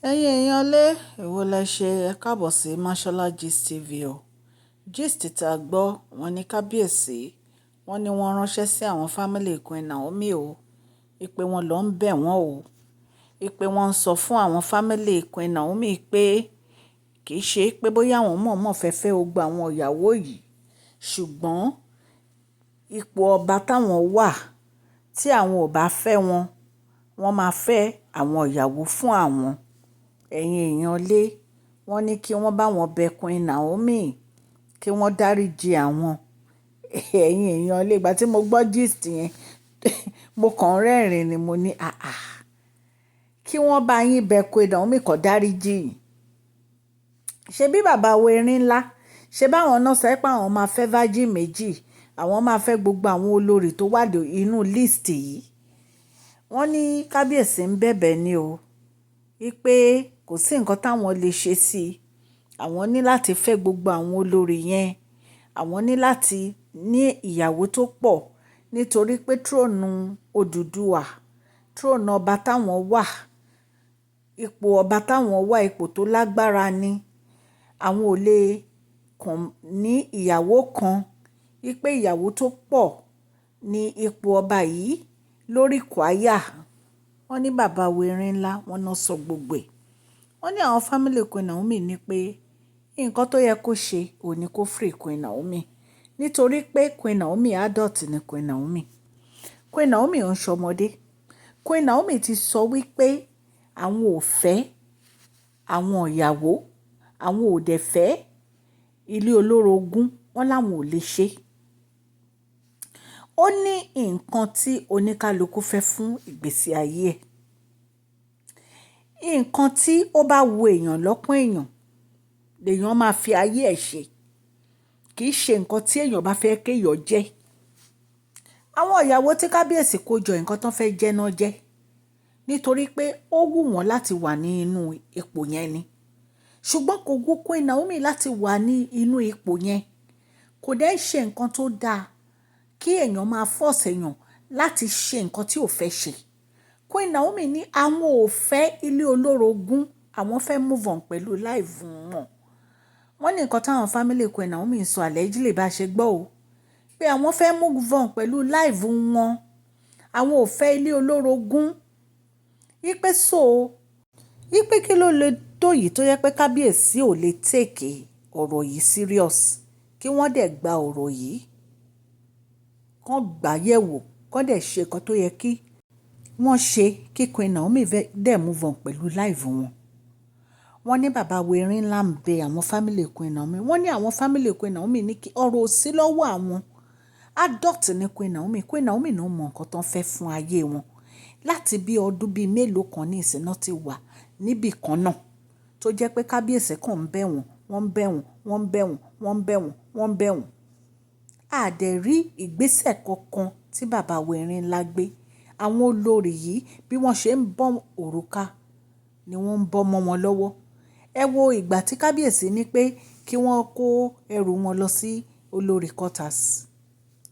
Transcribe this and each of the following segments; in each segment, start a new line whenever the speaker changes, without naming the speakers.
ẹ̀yin èèyàn lé èwo lẹ ṣe ẹ káàbọ̀ sí mashola gist tv o. Gist tá a gbọ́ wọn ní kábíyèsí wọn ní wọ́n ránṣẹ́ sí àwọn fámìlì Queen Naomi o, ìpè wọn ló ń bẹ̀ wọ́n o, ìpè wọn ń sọ fún àwọn fámìlì Queen Naomi pé kì í ṣe pé bóyá àwọn mọ̀ọ́mọ̀ fẹ́ fẹ́ gbogbo àwọn ìyàwó yìí, ṣùgbọ́n ipò ọba táwọn wà tí àwọn ò bá fẹ́ wọn, wọ́n máa fẹ́ àwọn ìyàwó fún àwọn. Ẹ̀yin èèyàn lé wọ́n ní kí wọ́n bá wọn bẹ Queen Naomi kí wọ́n dáríjì àwọn. Ẹ̀yin èèyàn lé ìgbà tí mo gbọ́ gist yẹn mo kàn rẹ́rìn ni mo ní àà kí wọ́n bá yín bẹ Queen Naomi kó dáríjì. Ṣé bí bàbá wo erin ńlá ṣe báwọn náà sọ pé àwọn máa fẹ́ virgin méjì, àwọn máa fẹ́ gbogbo àwọn olórí tó wà inú list yìí. Wọ́n ní kábíyèsí ń bẹ̀bẹ̀ ni o wípé kò sí nǹkan táwọn lè ṣe sí i, àwọn ní láti fẹ́ gbogbo àwọn olórí yẹn, àwọn ní láti ní ìyàwó tó pọ̀ nítorí pé tróònù Odùduwà, tróònù ọba táwọn wà, ipò ọba táwọn wà ipò tó lágbára ni. Àwọn ò lè kàn ní ìyàwó kan, wípé ìyàwó tó pọ̀ ní ipò ọba yìí lórí kwaya. Wọ́n ní bàbá wo erin ńlá wọ́n náà sọ gbogbo ẹ̀. Wọ́n ní àwọn fámìlì Queen Naomi ní pé nǹkan tó yẹ kó ṣe ò ní kó free Queen Naomi, nítorí pé Queen Naomi adult ni Queen Naomi. Queen Naomi ò ń ṣọmọdé. Queen Naomi ti sọ wípé àwọn ò fẹ́ àwọn ìyàwó, àwọn ò dẹ̀ fẹ́ ilé olórogún, wọ́n láwọn ò lè ṣe. Ó ní nǹkan tí oníkálukú fẹ́ fún ìgbésí ayé ẹ̀. Nǹkan tí ó bá wo èèyàn lọ́kàn èèyàn lèèyàn máa fi ayé ẹ̀ ṣe, kì í ṣe nǹkan tí èèyàn bá fẹ́ kéèyàn jẹ́. Àwọn ìyàwó tí kábíyèsí kó jọ nǹkan tó fẹ́ jẹ́ náà jẹ́, nítorí pé ó wù wọ́n láti wà ní inú ipò yẹn ni. Ṣùgbọ́n kò wù Queen Naomi láti wà ní inú ipò yẹn. Kò dẹ́ ṣe nǹkan tó dáa kí èèyàn máa force èèyàn láti ṣe nǹkan tí ò fẹ́ ṣe. Queen Naomi ní àwọn ò fẹ́ ilé olórogún, àwọn fẹ́ move on pẹ̀lú life wọn. Wọ́n ní nǹkan táwọn family Queen Naomi ń sọ allegedly bá ṣe gbọ́ o, pé àwọn fẹ́ move on pẹ̀lú life wọn, àwọn ò fẹ́ ilé olórogún. Wípé wípé kí ló lè tó yìí tó yẹ pé kábíyèsí ò lè take ọ̀rọ̀ yìí serious, kí wọ́n dẹ̀ gba ọ̀rọ̀ yìí kán gbà yẹ̀wò, kán dẹ̀ ṣe nǹkan tó yẹ kí wọ́n ṣe kí Queen Naomi dẹ̀ move on pẹ̀lú life wọn. Wọ́n ní bàbá wo erin ńlá ń bẹ àwọn family Queen Naomi. Wọ́n ní àwọn family Queen Naomi ní kí ọ̀rọ̀ ò sí lọ́wọ́ àwọn. Adult ní Queen Naomi. Queen Naomi ló mọ nǹkan tó ń fẹ́ fún ayé wọn. Láti bí ọdún bíi mélòó kan ní ìsìn náà ti wà níbì kan náà tó jẹ́ pé kábíyèsí kàn ń bẹ̀ wọ́n, wọ́n ń bẹ̀ wọ́n, wọ́n ń bẹ̀ wọ́n, wọ́n ń bẹ̀ wọ́n, wọ́n ń bẹ̀ wọ́n. A dẹ̀ rí ìgbésẹ̀ kankan tí bàbá wo erin ńlá gbé. Àwọn olórí yìí bí wọ́n ṣe ń bọ́ òrùka ni wọ́n ń bọ́ mọ́ wọn lọ́wọ́. Ẹ wo ìgbà tí kábíyèsí ní pé kí wọ́n kó ẹrù wọn lọ sí olórí quarters.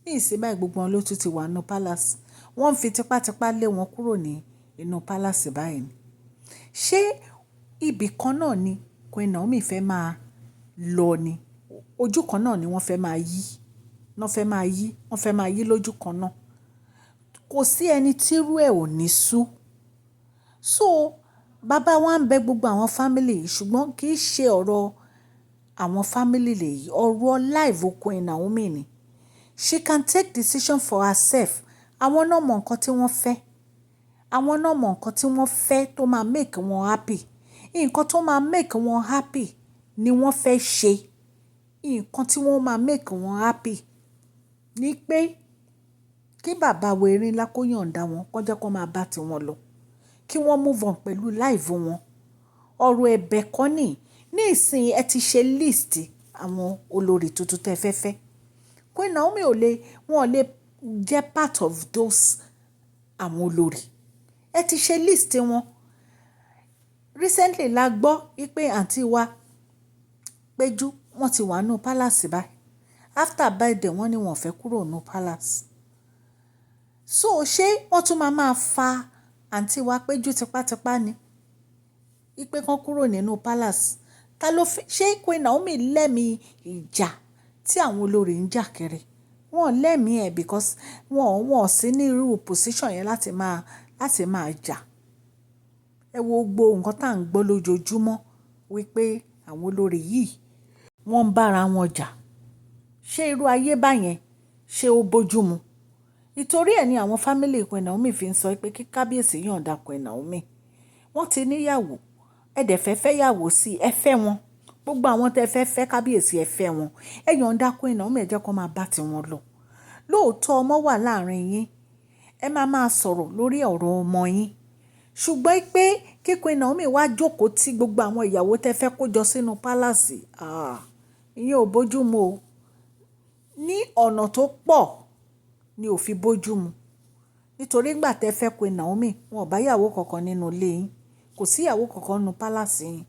Ní ìsìn báyìí gbogbo wọn ló tún ti wà nínú palace. Wọ́n ń fi tipátipá lé wọn kúrò ní inú palace báyìí. Ṣé ibì kan náà ni Queen Naomi fẹ́ máa lọ ni? Ojú kan náà ni wọ́n fẹ́ máa yí. Wọ́n fẹ́ máa yí lójú kan náà. Kò sí ẹni tí irú ẹ̀ ò ní sú. So bàbá wa ń bẹ gbogbo àwọn family yìí, ṣùgbọ́n kì í ṣe ọ̀rọ̀ àwọn family lèyí, ọ̀rọ̀ life Queen Naomi ni. She can take decision for herself. Àwọn náà mọ nǹkan tí wọ́n fẹ́. Àwọn náà mọ nǹkan tí wọ́n fẹ́ tó máa make wọn happy. Nǹkan tó máa make wọn happy ni wọ́n fẹ́ ṣe. Nǹkan tí wọ́n máa make wọn happy ni pé kí bàbá wo erin ńlá kó yọ̀ǹda wọn, kó jẹ́ kó máa bá tiwọn lọ. Kí wọ́n move on pẹ̀lú life wọn. Ọ̀rọ̀ ẹ̀bẹ̀ kọ́ ni. Ní ìsìn ẹ ti ṣe list àwọn olórí tuntun tẹ́ fẹ́ fẹ́. Queen Naomi wọn ò lè jẹ́ part of those àwọn olórí. Ẹ ti ṣe list wọn. Recently la gbọ́ wípé àǹtí wa Péjú wọ́n ti wà nínú palace báyìí. After birthday wọ́n ní wọn ò fẹ́ kúrò nínú palace. So ṣé wọ́n tún máa fa àǹtí wa Péjú tipátipá ni? ipe kan kúrò nínú palace. Ta ló fẹ́ ṣé Queen Naomi lẹ́mi ìjà tí àwọn olórí ń jà kiri? Wọ́n lẹ́mi ẹ̀ because wọ́n sí ní irú position yẹn láti máa jà. Ẹ wo gbogbo nǹkan tá à ń gbọ́ lójoojúmọ́ wípé àwọn olórí yìí wọ́n ń bára wọn jà. Ṣé irú ayé báyẹn ṣé ó bójú mu? Nítorí ẹ̀ ni àwọn family Queen Naomi fi ń sọ pé kí Kábíyèsí yọ̀ǹda Queen Naomi. Wọ́n ti níyàwó, ẹ dẹ̀ fẹ́ fẹ́ yàwó sí ẹ fẹ́ wọn. Gbogbo àwọn tẹ́ fẹ́ fẹ́ Kábíyèsí ẹ fẹ́ wọn. Ẹ yọ̀ǹda Queen Naomi ẹ jẹ́ kó máa bá tiwọn lọ. Lóòótọ́ ọmọ wà láàrin yín, ẹ máa sọ̀rọ̀ lórí ọ̀rọ̀ ọmọ yín. Ṣùgbọ́n pé kí Queen Naomi wá jókòó tí gbogbo àwọn ìyàwó tẹ́ fẹ́ kó jọ sínú pálásì, ìyẹn ò bójú mu o. Ní ọ̀nà tó pọ̀ ni ò fi bójú mu. Nítorí ìgbà tẹ́ fẹ́ Queen Naomi, wọn ò bá ìyàwó kankan nínú ilé yín. Kò sí ìyàwó kankan nínú pálásì yín.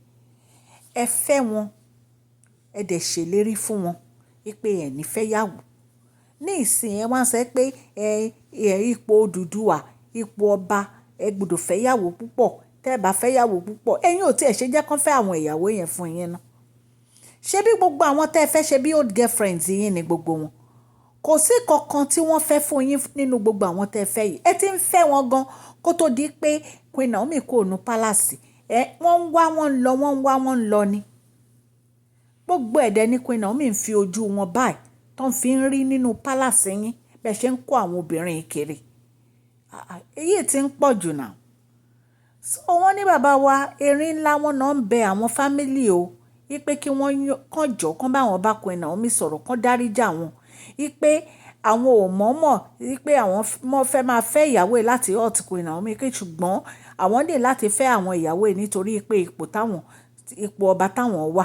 Ẹ fẹ́ wọn, ẹ dẹ̀ ṣèlérí fún wọn wípé ẹ ní fẹ́ yàwó. Ní ìsìn ẹ wá sọ pé ipò Odùduwà, ipò ọba, ẹ gbọ́dọ̀ fẹ́ yàwó púpọ̀. Tẹ́ ẹ bá fẹ́ yàwó púpọ̀, ẹ̀yin ò tí ẹ ṣe jẹ́ kán fẹ́ àwọn ìyàwó yẹn fún yín ná. Ṣé bí gbogbo àwọn tẹ́ ẹ fẹ́ ṣe bí old girlfriends yín ni gbogbo wọn? Kò sí kankan tí wọ́n fẹ́ fún yín nínú gbogbo àwọn tẹ́ ẹ fẹ́ yìí. Ẹ ti ń fẹ́ wọn gan kó tó di pé Queen Naomi kò nu pálásì. Wọ́n ń wá wọn lọ, wọ́n ń wá wọn lọ ni. Gbogbo ẹ̀dẹ̀ ni Queen Naomi ń fi ojú wọn báyìí tó ń fi ń rí nínú pálásì yín bẹ́ẹ̀ ṣe ń kó àwọn obìnrin kiri. Èyí ti ń pọ̀ jù náà. So wọ́n ní bàbá wa erin ńlá wọn náà ń bẹ àwọn fámílì o. Wípé kí wọ́n kàn jọ kán bá wọn bá Queen Naomi sọ̀rọ̀ kán dáríjà wọn. Wípé àwọn ò mọ̀ọ́mọ̀ wípé àwọn fẹ́ máa fẹ́ ìyàwó ẹ̀ láti hot Queen Naomi kí ṣùgbọ́n àwọn ní láti fẹ́ àwọn ìyàwó ẹ̀ nítorí pé ipò ọba táwọn wà.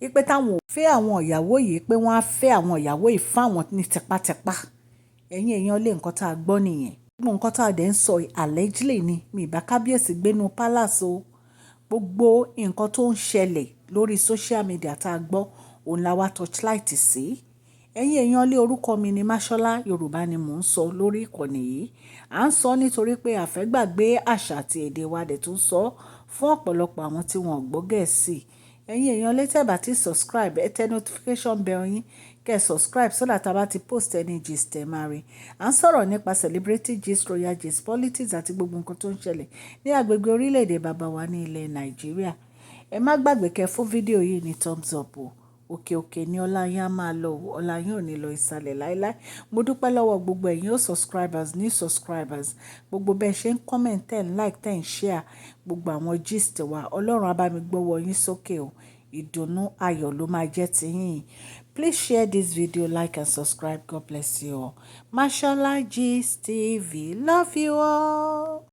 Wípé táwọn ò fẹ́ àwọn ìyàwó yìí pé wọ́n á fẹ́ àwọn ìyàwó yìí fáwọn ní tipátipá. Ẹ̀yin èèyàn lé nǹkan tá a gbọ́ nìyẹn. Gbogbo nǹkan tá a dẹ̀ ń sọ allegedly ni mi ìbá Kábíyèsí gbénú palace o. Gbogbo nǹkan tó ń ṣẹlẹ̀ lórí social media tá a gbọ́ òun la wá torchlight sí. Ẹ̀yin èèyàn lé orúkọ mi ní Máṣọ́lá, Yorùbá ni mò ń sọ lórí ìkànnì yìí. À ń sọ nítorí pé a fẹ́ gbàgbé àṣà àti èdè wa dẹ̀ tún sọ fún ọ̀pọ̀lọpọ̀ àwọn tí wọn ò gbọ́ Gẹ̀ẹ́sì. Ẹ̀yin èèyàn lé tẹ́ bá ti subscribe ẹ tẹ notification bell yín kẹ́ subscribe so that a bá ti post any gist ẹ máa rí. À ń sọ̀rọ̀ nípa celebrity gist, royal gist, politics àti gbogbo nǹkan tó ń ṣẹlẹ̀ ní agbègbè orílẹ̀-èdè bàbá wa ní ilẹ̀ Nàìjíríà. Ẹ má gbàgbé kẹ́ fún fídíò yìí ní thumbs up o. Òkè òkè ni ọlá yín á máa lọ o. Ọlá yín ò ní lọ ìsàlẹ̀ láíláí. Mo dúpẹ́ lọ́wọ́ gbogbo ẹ̀yin ó subscribers, new subscribers. Gbogbo bẹ́ẹ̀ ṣe ń comment, tẹ̀ ń like, tẹ̀ ń share gbogbo àwọn gist wa. Ọlọ́run á bá mi gbọ́wọ́ yín sókè o. Ìdùnnú ayọ̀ ló máa jẹ́ tiyín. Please share this video, like and subscribe. God bless you all. Mashola Gist TV. Love you all.